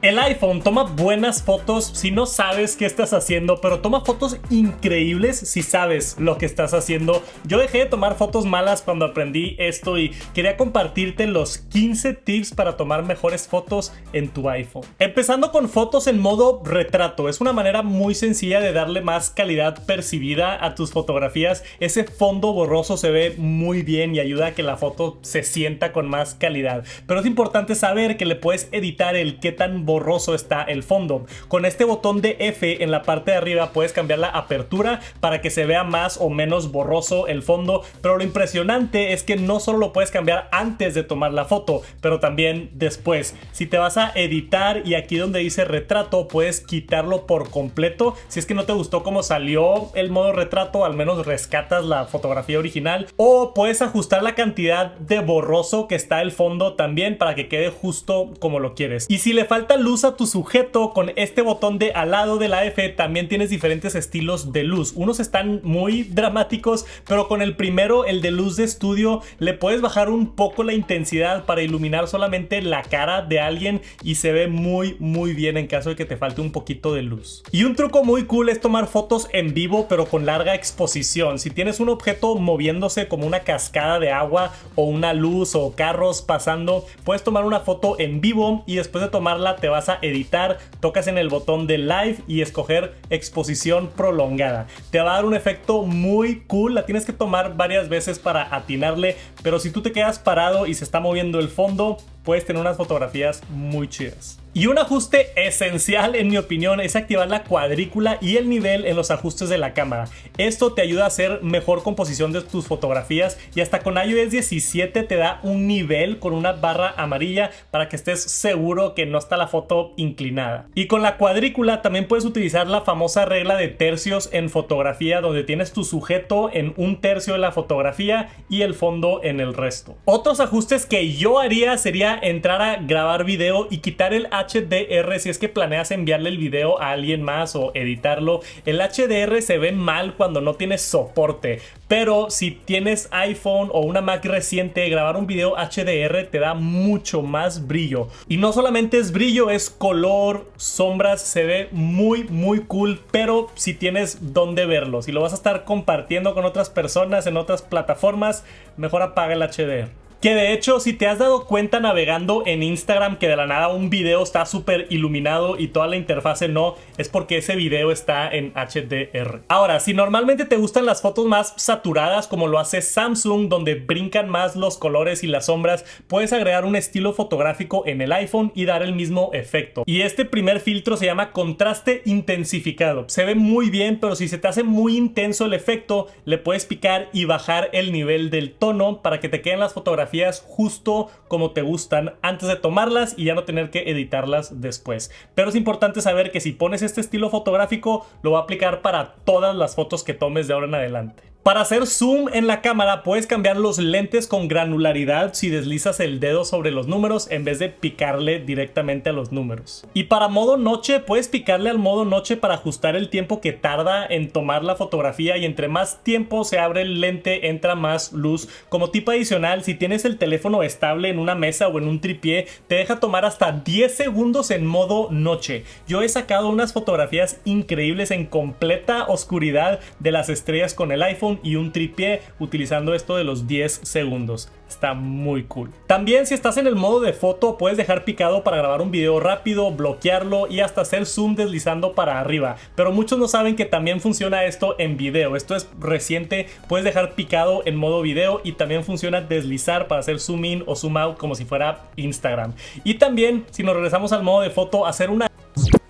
El iPhone toma buenas fotos si no sabes qué estás haciendo, pero toma fotos increíbles si sabes lo que estás haciendo. Yo dejé de tomar fotos malas cuando aprendí esto y quería compartirte los 15 tips para tomar mejores fotos en tu iPhone. Empezando con fotos en modo retrato. Es una manera muy sencilla de darle más calidad percibida a tus fotografías. Ese fondo borroso se ve muy bien y ayuda a que la foto se sienta con más calidad. Pero es importante saber que le puedes editar el qué tan borroso está el fondo. Con este botón de F en la parte de arriba puedes cambiar la apertura para que se vea más o menos borroso el fondo, pero lo impresionante es que no solo lo puedes cambiar antes de tomar la foto, pero también después. Si te vas a editar y aquí donde dice retrato puedes quitarlo por completo. Si es que no te gustó cómo salió el modo retrato, al menos rescatas la fotografía original, o puedes ajustar la cantidad de borroso que está el fondo también para que quede justo como lo quieres. Y si le falta luz a tu sujeto, con este botón de al lado de la F también tienes diferentes estilos de luz. Unos están muy dramáticos, pero con el primero, el de luz de estudio, le puedes bajar un poco la intensidad para iluminar solamente la cara de alguien y se ve muy bien en caso de que te falte un poquito de luz. Y un truco muy cool es tomar fotos en vivo pero con larga exposición. Si tienes un objeto moviéndose como una cascada de agua o una luz o carros pasando, puedes tomar una foto en vivo y después de tomarla te vas a editar, tocas en el botón de live y escoger exposición prolongada. Te va a dar un efecto muy cool, la tienes que tomar varias veces para atinarle, pero si tú te quedas parado y se está moviendo el fondo, puedes tener unas fotografías muy chidas. Y un ajuste esencial en mi opinión es activar la cuadrícula y el nivel en los ajustes de la cámara. Esto te ayuda a hacer mejor composición de tus fotografías y hasta con iOS 17 te da un nivel con una barra amarilla para que estés seguro que no está la foto inclinada. Y con la cuadrícula también puedes utilizar la famosa regla de tercios en fotografía, donde tienes tu sujeto en un tercio de la fotografía y el fondo en el resto. Otros ajustes que yo haría sería entrar a grabar video y quitar el HDR si es que planeas enviarle el video a alguien más o editarlo. El HDR se ve mal cuando no tienes soporte, pero si tienes iPhone o una Mac reciente, grabar un video HDR te da mucho más brillo. Y no solamente es brillo, es color, sombras, se ve muy cool, pero si tienes dónde verlo, si lo vas a estar compartiendo con otras personas en otras plataformas, mejor apaga el HDR. Que de hecho, si te has dado cuenta navegando en Instagram que de la nada un video está súper iluminado y toda la interfase no, es porque ese video está en HDR. Ahora, si normalmente te gustan las fotos más saturadas como lo hace Samsung, donde brincan más los colores y las sombras, puedes agregar un estilo fotográfico en el iPhone y dar el mismo efecto. Y este primer filtro se llama contraste intensificado. Se ve muy bien, pero si se te hace muy intenso el efecto, le puedes picar y bajar el nivel del tono para que te queden las fotografías justo como te gustan antes de tomarlas y ya no tener que editarlas después. Pero es importante saber que si pones este estilo fotográfico, lo va a aplicar para todas las fotos que tomes de ahora en adelante. Para hacer zoom en la cámara puedes cambiar los lentes con granularidad si deslizas el dedo sobre los números en vez de picarle directamente a los números. Y para modo noche puedes picarle al modo noche para ajustar el tiempo que tarda en tomar la fotografía y entre más tiempo se abre el lente entra más luz. Como tip adicional, si tienes el teléfono estable en una mesa o en un tripié, te deja tomar hasta 10 segundos en modo noche. Yo he sacado unas fotografías increíbles en completa oscuridad de las estrellas con el iPhone y un tripié utilizando esto de los 10 segundos. Está muy cool. También si estás en el modo de foto puedes dejar picado para grabar un video rápido, bloquearlo y hasta hacer zoom deslizando para arriba. Pero muchos no saben que también funciona esto en video. Esto es reciente, puedes dejar picado en modo video y también funciona deslizar para hacer zoom in o zoom out como si fuera Instagram. Y también si nos regresamos al modo de foto, hacer una...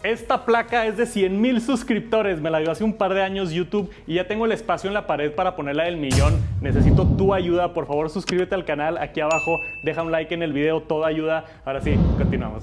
Esta placa es de 100,000 suscriptores, me la dio hace un par de años YouTube y ya tengo el espacio en la pared para ponerla del millón. Necesito tu ayuda, por favor suscríbete al canal aquí abajo, deja un like en el video, todo ayuda. Ahora sí, continuamos.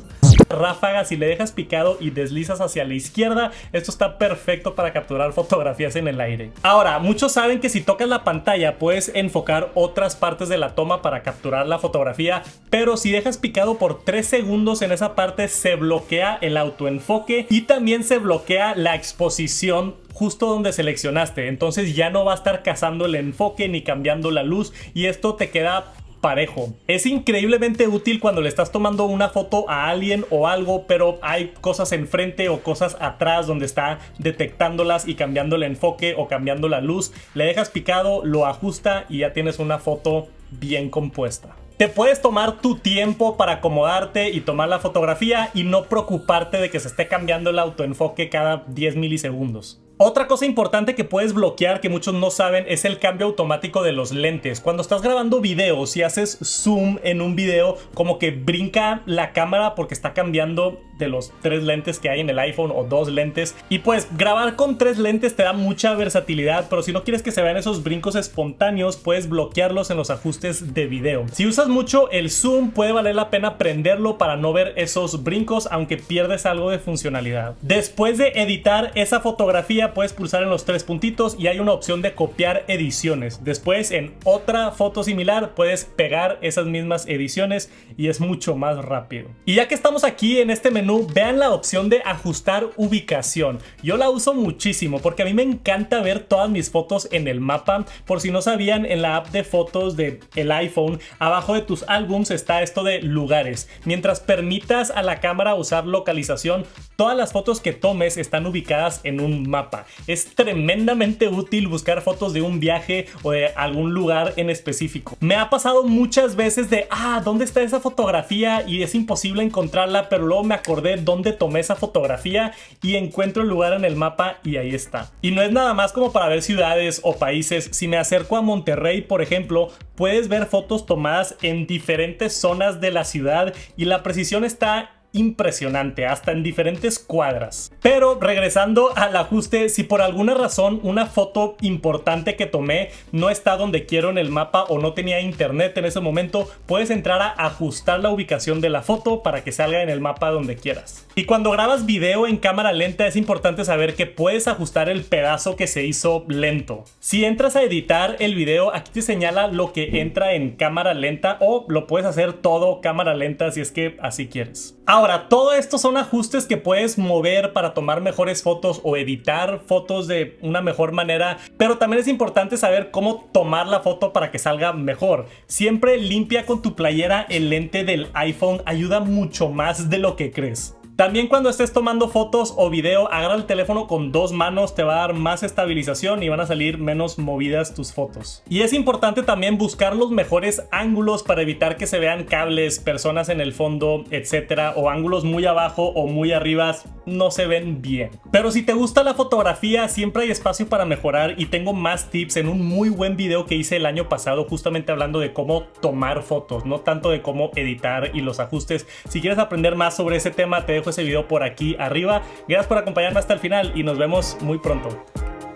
Ráfagas, si le dejas picado y deslizas hacia la izquierda, esto está perfecto para capturar fotografías en el aire. Ahora, muchos saben que si tocas la pantalla puedes enfocar otras partes de la toma para capturar la fotografía, pero si dejas picado por 3 segundos en esa parte se bloquea el autoenfoque y también se bloquea la exposición justo donde seleccionaste, entonces ya no va a estar cazando el enfoque ni cambiando la luz y esto te queda parejo. Es increíblemente útil cuando le estás tomando una foto a alguien o algo, pero hay cosas enfrente o cosas atrás donde está detectándolas y cambiando el enfoque o cambiando la luz. Le dejas picado, lo ajusta y ya tienes una foto bien compuesta. Te puedes tomar tu tiempo para acomodarte y tomar la fotografía y no preocuparte de que se esté cambiando el autoenfoque cada 10 milisegundos. Otra cosa importante que puedes bloquear que muchos no saben es el cambio automático de los lentes. Cuando estás grabando videos y haces zoom en un video, como que brinca la cámara porque está cambiando de los 3 lentes que hay en el iPhone o 2 lentes. Y pues grabar con 3 lentes te da mucha versatilidad, pero si no quieres que se vean esos brincos espontáneos, puedes bloquearlos en los ajustes de video. Si usas mucho el zoom, puede valer la pena prenderlo para no ver esos brincos, aunque pierdes algo de funcionalidad. Después de editar esa fotografía, puedes pulsar en los 3 puntitos y hay una opción de copiar ediciones. Después, en otra foto similar, puedes pegar esas mismas ediciones y es mucho más rápido. Y ya que estamos aquí en este menú, vean la opción de ajustar ubicación. Yo la uso muchísimo porque a mí me encanta ver todas mis fotos en el mapa. Por si no sabían, en la app de fotos del iPhone, abajo de tus álbums está esto de lugares. Mientras permitas a la cámara usar localización, todas las fotos que tomes están ubicadas en un mapa. Es tremendamente útil buscar fotos de un viaje o de algún lugar en específico. Me ha pasado muchas veces de, ¿dónde está esa fotografía? Y es imposible encontrarla, pero luego me acordé dónde tomé esa fotografía y encuentro el lugar en el mapa y ahí está. Y no es nada más como para ver ciudades o países. Si me acerco a Monterrey, por ejemplo, puedes ver fotos tomadas en diferentes zonas de la ciudad y la precisión está impresionante, hasta en diferentes cuadras. Pero regresando al ajuste, si por alguna razón una foto importante que tomé no está donde quiero en el mapa o no tenía internet en ese momento, puedes entrar a ajustar la ubicación de la foto para que salga en el mapa donde quieras. Y cuando grabas video en cámara lenta es importante saber que puedes ajustar el pedazo que se hizo lento. Si entras a editar el video, aquí te señala lo que entra en cámara lenta o lo puedes hacer todo cámara lenta si es que así quieres. Ahora, todo esto son ajustes que puedes mover para tomar mejores fotos o editar fotos de una mejor manera, pero también es importante saber cómo tomar la foto para que salga mejor. Siempre limpia con tu playera el lente del iPhone, ayuda mucho más de lo que crees. También cuando estés tomando fotos o video, agarra el teléfono con 2 manos, te va a dar más estabilización y van a salir menos movidas tus fotos. Y es importante también buscar los mejores ángulos para evitar que se vean cables, personas en el fondo, etcétera, o ángulos muy abajo o muy arriba no se ven bien. Pero si te gusta la fotografía, siempre hay espacio para mejorar y tengo más tips en un muy buen video que hice el año pasado justamente hablando de cómo tomar fotos, no tanto de cómo editar y los ajustes. Si quieres aprender más sobre ese tema, te dejo ese video por aquí arriba. Gracias por acompañarme hasta el final y nos vemos muy pronto.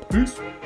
Peace.